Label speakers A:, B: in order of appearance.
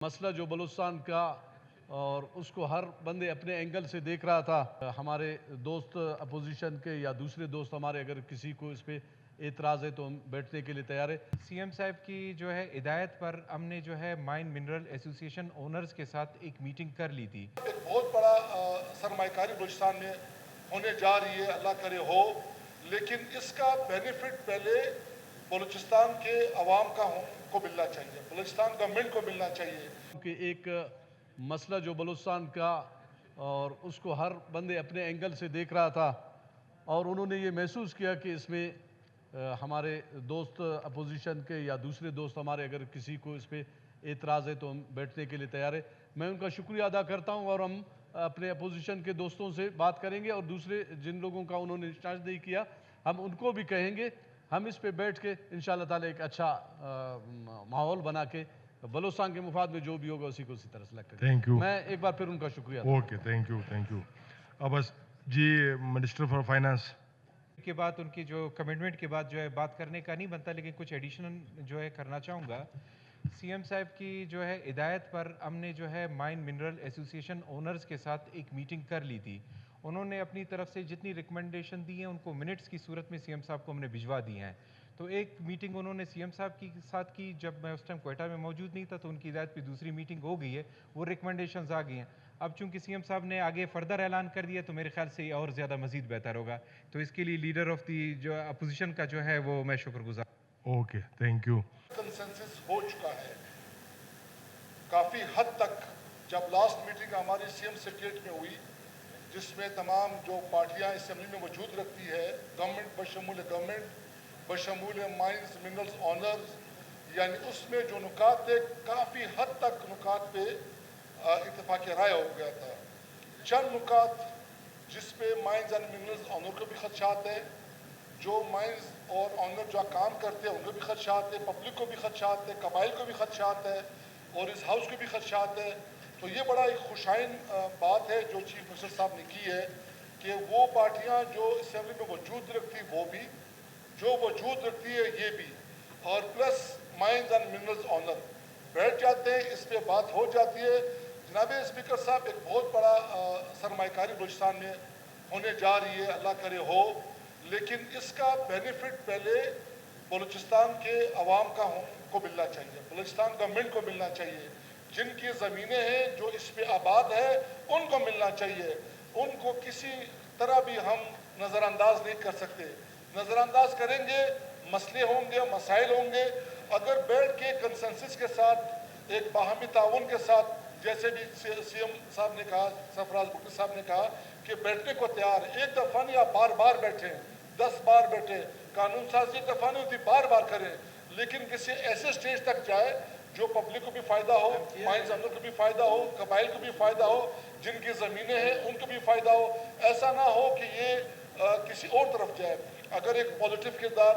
A: مسئلہ جو بلوچستان کا اور اس کو ہر بندے اپنے اینگل سے دیکھ رہا تھا. ہمارے دوست اپوزیشن کے یا دوسرے دوست ہمارے اگر کسی کو اس پہ اعتراض ہے تو ہم بیٹھنے کے لیے تیار ہیں.
B: سی ایم صاحب کی جو ہے ہدایت پر ہم نے جو ہے مائن منرل ایسوسیشن اونرز کے ساتھ ایک میٹنگ کر لی تھی.
C: ایک بہت بڑا سرمایہ کاری بلوچستان میں ہونے جا رہی ہے، اللہ کرے ہو، لیکن اس کا بینیفٹ پہلے بلوچستان کے عوام کو ملنا چاہیے، بلوچستان گورنمنٹ کو ملنا چاہیے.
A: کہ ایک مسئلہ جو بلوچستان کا اور اس کو ہر بندے اپنے اینگل سے دیکھ رہا تھا اور انہوں نے یہ محسوس کیا کہ اس میں ہمارے دوست اپوزیشن کے یا دوسرے دوست ہمارے اگر کسی کو اس پہ اعتراض ہے تو ہم بیٹھنے کے لیے تیار ہیں. میں ان کا شکریہ ادا کرتا ہوں اور ہم اپنے اپوزیشن کے دوستوں سے بات کریں گے اور دوسرے جن لوگوں کا انہوں نے نشاندہی کیا ہم ان کو بھی کہیں گے. ہم اس پہ بیٹھ کے انشاءاللہ تعالی ایک اچھا ماحول بنا کے بلوچستان کے مفاد میں جو بھی ہوگا اسی کو اسی طرح سلیکٹ کریں.
D: Thank you.
A: میں ایک بار پھر ان کا شکریہ.
D: Okay, thank you. اب بس جی منسٹر فار فائنانس
B: کے بعد ان کی جو کمٹمنٹ کے بعد جو ہے بات کرنے کا نہیں بنتا، لیکن کچھ ایڈیشنل جو ہے کرنا چاہوں گا. سی ایم صاحب کی جو ہے ہدایت پر ہم نے جو ہے مائن منرل ایسوسیشن اونرز کے ساتھ ایک میٹنگ کر لی تھی. انہوں نے اپنی طرف سے جتنی ریکمنڈیشن دی ہیں ان کو منٹس کی صورت میں سی ایم صاحب کو ہم نے بھجوا دی ہیں. تو ایک میٹنگ انہوں نے سی ایم صاحب کی ساتھ کی جب میں اس ٹائم کوئٹہ میں موجود نہیں تھا، تو ان کی ہدایت پہ دوسری میٹنگ ہو گئی ہے، وہ ریکمنڈیشنز آ گئی ہیں. اب چونکہ سی ایم صاحب نے آگے فردر اعلان کر دیا تو میرے خیال سے یہ اور زیادہ مزید بہتر ہوگا. تو اس کے لیے لیڈر آف دی جو اپوزیشن کا جو ہے وہ میں شکر گزار.
D: Okay, thank you.
C: کنسنسس ہو چکا ہے کافی حد تک. جب لاسٹ میٹنگ ہماری سی ایم سیکریٹ میں ہوئی جس میں تمام جو پارٹیاں اسمبلی میں وجود رکھتی ہے، گورنمنٹ بشمول مائنز منرلز آنرز، یعنی اس میں جو نکات تھے کافی حد تک نکات پہ اتفاق رائے ہو گیا تھا. چند نکات جس پہ مائنز اینڈ منرلز آنر کو بھی خدشات ہے، جو مائنز اور آنر جو کام کرتے ہیں ان کو بھی خدشات ہے، پبلک کو بھی خدشات ہے، قبائل کو بھی خدشات ہے اور اس ہاؤس کو بھی خدشات ہے. تو یہ بڑا ایک خوشائن بات ہے جو چیف منسٹر صاحب نے کی ہے کہ وہ پارٹیاں جو اسمبلی میں وجود رکھتی وہ بھی، جو وجود رکھتی ہے یہ بھی، اور plus mines and minerals owner بیٹھ جاتے ہیں، اس پہ بات ہو جاتی ہے. جناب اسپیکر صاحب، ایک بہت بڑا سرمایہ کاری بلوچستان میں ہونے جا رہی ہے، اللہ کرے ہو، لیکن اس کا بینیفٹ پہلے بلوچستان کے عوام کو ملنا چاہیے، بلوچستان گورنمنٹ کو ملنا چاہیے. جن کی زمینیں ہیں جو اس پہ آباد ہے ان کو ملنا چاہیے. ان کو کسی طرح بھی ہم نظر انداز نہیں کر سکتے. نظر انداز کریں گے مسئلے ہوں گے، مسائل ہوں گے. اگر بیٹھ کے کنسنسس کے ساتھ، ایک باہمی تعاون کے ساتھ، جیسے بھی سی ایم صاحب نے کہا، سرفراز بھٹو صاحب نے کہا کہ بیٹھنے کو تیار ہے. ایک دفعہ نہیں، آپ بار بار بیٹھیں، 10 بار بیٹھیں. قانون سازی ایک دفعہ نہیں ہوتی، بار بار کریں، لیکن کسی ایسے سٹیج تک جائے جو پبلک کو بھی فائدہ ہو، مائنز آنر کو بھی فائدہ ہو، قبائل کو بھی فائدہ ہو، جن کی زمینیں ہیں ان کو بھی فائدہ ہو. ایسا نہ ہو کہ یہ کسی اور طرف جائے. اگر ایک پازیٹیو کردار